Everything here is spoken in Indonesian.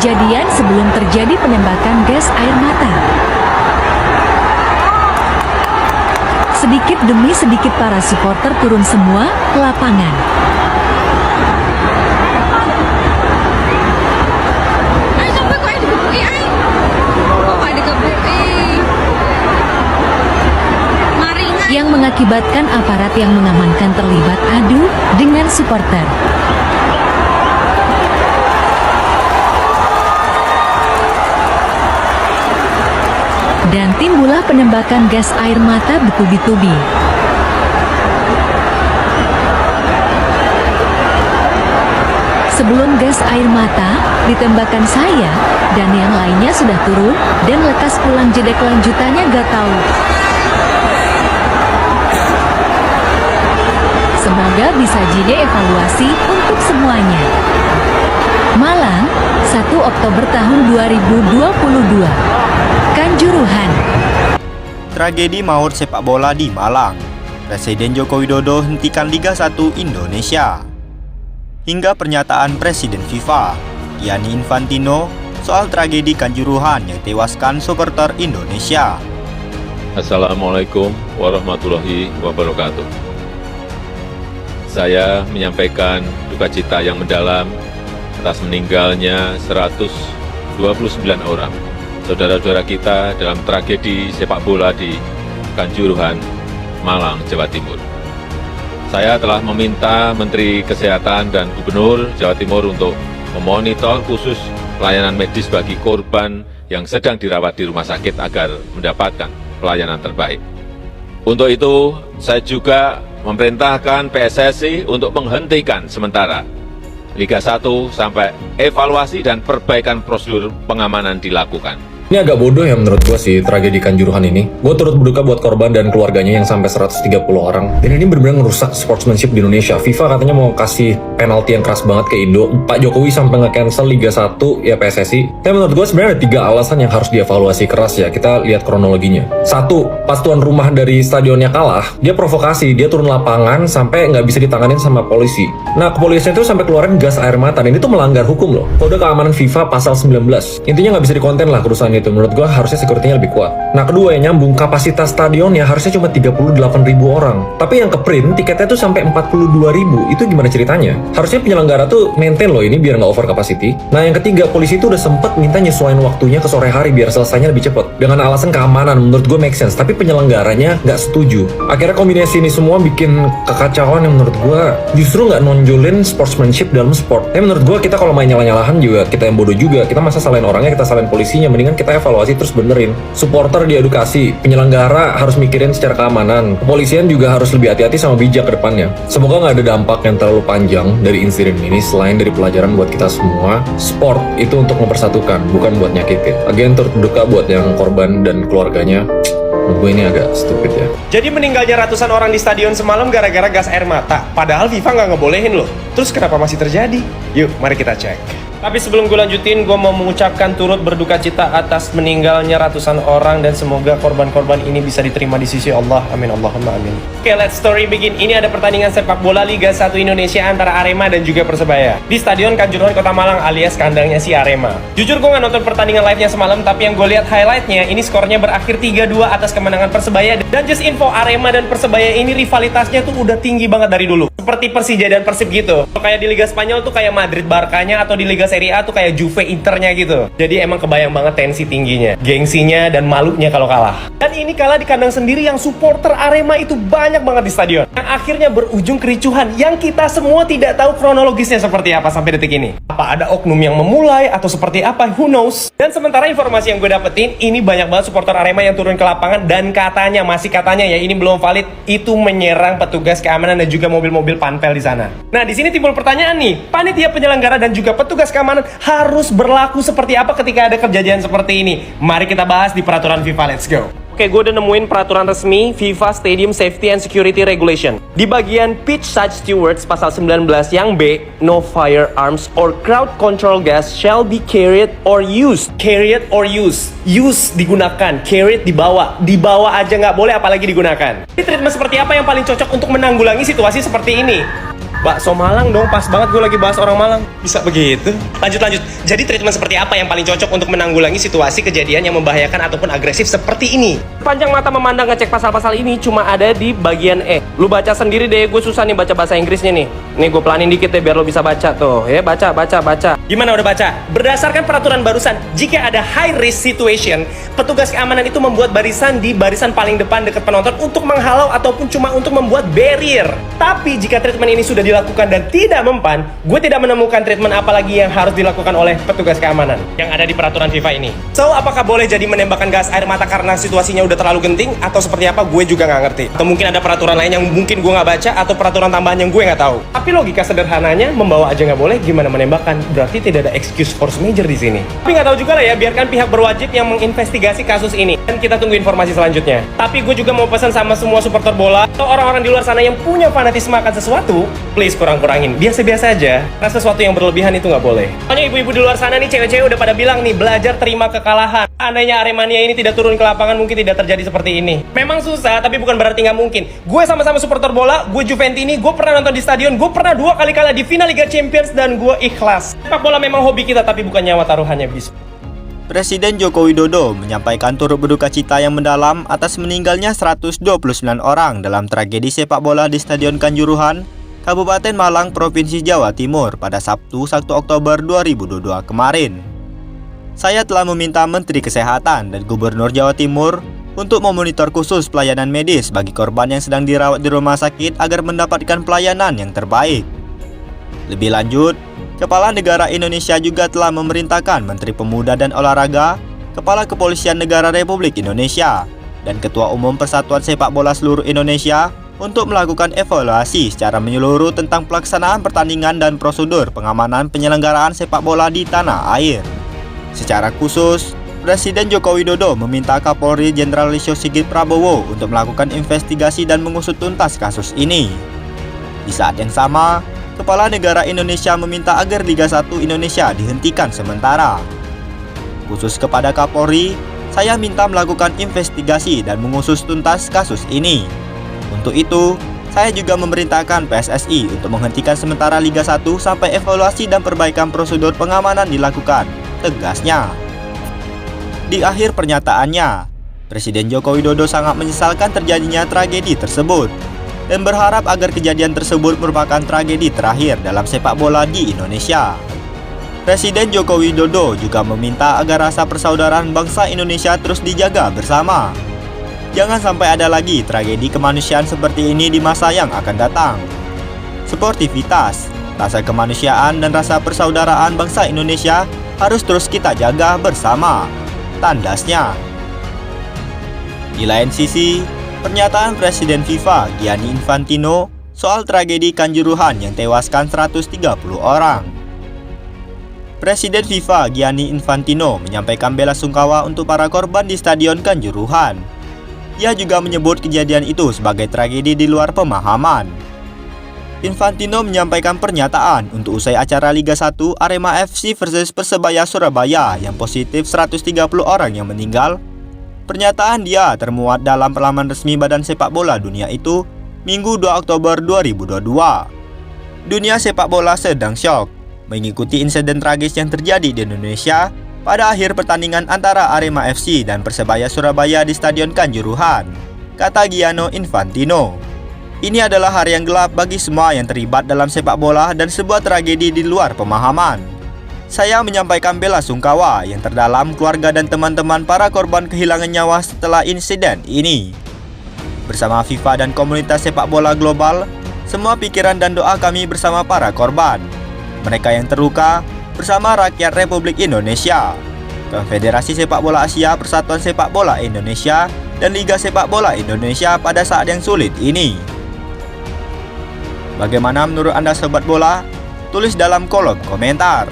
kejadian sebelum terjadi penembakan gas air mata. Sedikit demi sedikit para supporter turun semua ke lapangan. Yang mengakibatkan aparat yang mengamankan terlibat adu dengan supporter. Dan timbullah penembakan gas air mata bertubi-tubi. Sebelum gas air mata ditembakkan saya, dan yang lainnya sudah turun dan lekas pulang, jeda kelanjutannya gak tahu. Semoga bisa jadi evaluasi untuk semuanya. Malang, 1 Oktober tahun 2022. Kanjuruhan. Tragedi maut sepak bola di Malang. Presiden Joko Widodo hentikan Liga 1 Indonesia. Hingga pernyataan Presiden FIFA, Gianni Infantino, soal tragedi Kanjuruhan yang tewaskan supporter Indonesia. Assalamualaikum warahmatullahi wabarakatuh. Saya menyampaikan duka cita yang mendalam atas meninggalnya 129 orang saudara-saudara kita dalam tragedi sepak bola di Kanjuruhan, Malang, Jawa Timur. Saya telah meminta Menteri Kesehatan dan Gubernur Jawa Timur untuk memonitor khusus pelayanan medis bagi korban yang sedang dirawat di rumah sakit agar mendapatkan pelayanan terbaik. Untuk itu, saya juga memerintahkan PSSI untuk menghentikan sementara Liga 1 sampai evaluasi dan perbaikan prosedur pengamanan dilakukan. Ini agak bodoh ya menurut gue sih tragedi Kanjuruhan ini. Gue turut berduka buat korban dan keluarganya yang sampai 130 orang. Dan ini benar-benar ngerusak sportsmanship di Indonesia. FIFA katanya mau kasih penalti yang keras banget ke Indo. Pak Jokowi sampai nge-cancel Liga 1 ya PSSI. Tapi menurut gue sebenarnya ada 3 alasan yang harus dievaluasi keras ya. Kita lihat kronologinya. 1, pas tuan rumah dari stadionnya kalah, dia provokasi, dia turun lapangan sampai nggak bisa ditanganin sama polisi. Nah, kepolisian itu sampai keluarin gas air mata, dan itu melanggar hukum loh. Kode keamanan FIFA pasal 19. Intinya nggak bisa dikonten lah kerusuhan itu. Menurut gua harusnya security-nya lebih kuat. Nah, kedua yang nyambung, kapasitas stadionnya harusnya cuma 38.000 orang. Tapi yang ke print tiketnya tuh sampai 42.000. Itu gimana ceritanya? Harusnya penyelenggara tuh maintain loh ini biar nggak over capacity. Nah, yang ketiga, polisi itu udah sempet minta nyesuaiin waktunya ke sore hari biar selesainya lebih cepet. Dengan alasan keamanan, menurut gue make sense. Tapi penyelenggaranya nggak setuju. Akhirnya kombinasi ini semua bikin kekacauan yang menurut gue justru nggak nonjolin sportsmanship dalam sport. Tapi menurut gue kita kalau main nyalah-nyalahan juga kita yang bodoh juga. Kita masa salahin orangnya, kita salahin polisinya. Mendingan kita evaluasi terus benerin. Supporter diedukasi, penyelenggara harus mikirin secara keamanan. Kepolisian juga harus lebih hati-hati sama bijak ke depannya. Semoga nggak ada dampak yang terlalu panjang dari insiden ini selain dari pelajaran buat kita semua. Sport itu untuk mempersatukan, bukan buat nyakitin. Again, turut berduka buat yang korban dan keluarganya. Menurut gue ini agak stupid ya. Jadi meninggalnya ratusan orang di stadion semalam gara-gara gas air mata. Padahal FIFA nggak ngebolehin loh. Terus kenapa masih terjadi? Yuk, mari kita cek. Tapi sebelum gue lanjutin, gue mau mengucapkan turut berduka cita atas meninggalnya ratusan orang dan semoga korban-korban ini bisa diterima di sisi Allah. Amin Allahumma amin. Oke, let's story begin. Ini ada pertandingan sepak bola Liga 1 Indonesia antara Arema dan juga Persebaya di Stadion Kanjuruhan Kota Malang alias kandangnya si Arema. Jujur gue nggak nonton pertandingan live-nya semalam, tapi yang gue lihat highlight-nya, ini skornya berakhir 3-2 atas kemenangan Persebaya. Dan just info, Arema dan Persebaya ini rivalitasnya tuh udah tinggi banget dari dulu. Seperti Persija dan Persib gitu. Kayak di Liga Spanyol tuh kayak Madrid Barkanya, atau di Liga Serie A tuh kayak Juve Internya gitu. Jadi emang kebayang banget tensi tingginya, gengsinya dan malunya kalau kalah. Dan ini kalah di kandang sendiri yang supporter Arema itu banyak banget di stadion. Yang akhirnya berujung kericuhan yang kita semua tidak tahu kronologisnya seperti apa sampai detik ini. Apa ada oknum yang memulai atau seperti apa, who knows. Dan sementara informasi yang gue dapetin, ini banyak banget supporter Arema yang turun ke lapangan dan katanya, masih katanya ya, ini belum valid, itu menyerang petugas keamanan dan juga mobil-mobil panpel di sana. Nah, di sini timbul pertanyaan nih, panitia penyelenggara dan juga petugas keamanan harus berlaku seperti apa ketika ada kejadian seperti ini? Mari kita bahas di peraturan FIFA, let's go. Oke, gue udah nemuin peraturan resmi FIFA Stadium Safety and Security Regulation. Di bagian Pitch Side Stewards pasal 19 yang B, no firearms or crowd control gas shall be carried or used. Carried or used. Use digunakan, carried dibawa. Dibawa aja nggak boleh, apalagi digunakan. Ini treatment seperti apa yang paling cocok untuk menanggulangi situasi seperti ini? Bakso Malang dong, pas banget gue lagi bahas orang Malang. Bisa begitu? Lanjut. Jadi treatment seperti apa yang paling cocok untuk menanggulangi situasi kejadian yang membahayakan ataupun agresif seperti ini? Panjang mata memandang ngecek pasal-pasal ini cuma ada di bagian E. Lu baca sendiri deh, gue susah nih baca bahasa Inggrisnya nih. Nih gue pelanin dikit deh biar lo bisa baca tuh. Ya, baca. Gimana udah baca? Berdasarkan peraturan barusan, jika ada high risk situation, petugas keamanan itu membuat barisan di barisan paling depan dekat penonton untuk menghalau ataupun cuma untuk membuat barrier. Tapi jika treatment ini sudah dilakukan dan tidak mempan, gue tidak menemukan treatment apalagi yang harus dilakukan oleh petugas keamanan yang ada di peraturan FIFA ini. So, apakah boleh jadi menembakkan gas air mata karena situasinya udah terlalu genting atau seperti apa? Gue juga nggak ngerti. Atau mungkin ada peraturan lain yang mungkin gue nggak baca atau peraturan tambahan yang gue nggak tahu. Tapi logika sederhananya membawa aja nggak boleh, gimana menembakkan? Berarti tidak ada excuse force major di sini. Tapi nggak tahu juga lah ya, biarkan pihak berwajib yang menginvestigasi kasus ini dan kita tunggu informasi selanjutnya. Tapi gue juga mau pesan sama semua supporter bola atau orang-orang di luar sana yang punya fanatisme akan sesuatu, please kurang-kurangin, biasa-biasa aja. Karena sesuatu yang berlebihan itu nggak boleh. Soalnya ibu-ibu di luar sana nih, cewek-cewek udah pada bilang nih, belajar terima kekalahan. Andainya Aremania ini tidak turun ke lapangan, mungkin tidak terjadi seperti ini. Memang susah, tapi bukan berarti nggak mungkin. Gue sama-sama supporter bola, gue Juventini, gue pernah nonton di stadion, gue pernah 2 kali kalah di final Liga Champions dan gue ikhlas. Sepak bola memang hobi kita, tapi bukan nyawa taruhannya, bis. Presiden Joko Widodo menyampaikan turut berduka cita yang mendalam atas meninggalnya 129 orang dalam tragedi sepak bola di Stadion Kanjuruhan, Kabupaten Malang, Provinsi Jawa Timur pada Sabtu 1 Oktober 2022 kemarin. Saya telah meminta Menteri Kesehatan dan Gubernur Jawa Timur untuk memonitor khusus pelayanan medis bagi korban yang sedang dirawat di rumah sakit agar mendapatkan pelayanan yang terbaik. Lebih lanjut, Kepala Negara Indonesia juga telah memerintahkan Menteri Pemuda dan Olahraga, Kepala Kepolisian Negara Republik Indonesia, dan Ketua Umum Persatuan Sepak Bola Seluruh Indonesia untuk melakukan evaluasi secara menyeluruh tentang pelaksanaan pertandingan dan prosedur pengamanan penyelenggaraan sepak bola di tanah air. Secara khusus, Presiden Joko Widodo meminta Kapolri Jenderal Listio Sigit Prabowo untuk melakukan investigasi dan mengusut tuntas kasus ini. Di saat yang sama, Kepala Negara Indonesia meminta agar Liga 1 Indonesia dihentikan sementara. Khusus kepada Kapolri, saya minta melakukan investigasi dan mengusut tuntas kasus ini. Untuk itu, saya juga memerintahkan PSSI untuk menghentikan sementara Liga 1 sampai evaluasi dan perbaikan prosedur pengamanan dilakukan, tegasnya. Di akhir pernyataannya, Presiden Joko Widodo sangat menyesalkan terjadinya tragedi tersebut dan berharap agar kejadian tersebut merupakan tragedi terakhir dalam sepak bola di Indonesia. Presiden Joko Widodo juga meminta agar rasa persaudaraan bangsa Indonesia terus dijaga bersama. Jangan sampai ada lagi tragedi kemanusiaan seperti ini di masa yang akan datang. Sportivitas, rasa kemanusiaan dan rasa persaudaraan bangsa Indonesia harus terus kita jaga bersama, tandasnya. Di lain sisi, pernyataan Presiden FIFA Gianni Infantino soal tragedi Kanjuruhan yang tewaskan 130 orang. Presiden FIFA Gianni Infantino menyampaikan bela sungkawa untuk para korban di Stadion Kanjuruhan. Ia juga menyebut kejadian itu sebagai tragedi di luar pemahaman. Infantino menyampaikan pernyataan untuk usai acara Liga 1 Arema FC versus Persebaya Surabaya yang positif 130 orang yang meninggal. Pernyataan dia termuat dalam laman resmi Badan Sepak Bola Dunia itu Minggu 2 Oktober 2022. Dunia sepak bola sedang syok mengikuti insiden tragis yang terjadi di Indonesia pada akhir pertandingan antara Arema FC dan Persebaya Surabaya di Stadion Kanjuruhan, kata Gianni Infantino. Ini adalah hari yang gelap bagi semua yang terlibat dalam sepak bola dan sebuah tragedi di luar pemahaman. Saya menyampaikan bela sungkawa yang terdalam keluarga dan teman-teman para korban kehilangan nyawa setelah insiden ini. Bersama FIFA dan komunitas sepak bola global, semua pikiran dan doa kami bersama para korban, mereka yang terluka, bersama rakyat Republik Indonesia, Konfederasi Sepak Bola Asia, Persatuan Sepak Bola Indonesia, dan Liga Sepak Bola Indonesia pada saat yang sulit ini. Bagaimana menurut Anda sobat bola? Tulis dalam kolom komentar.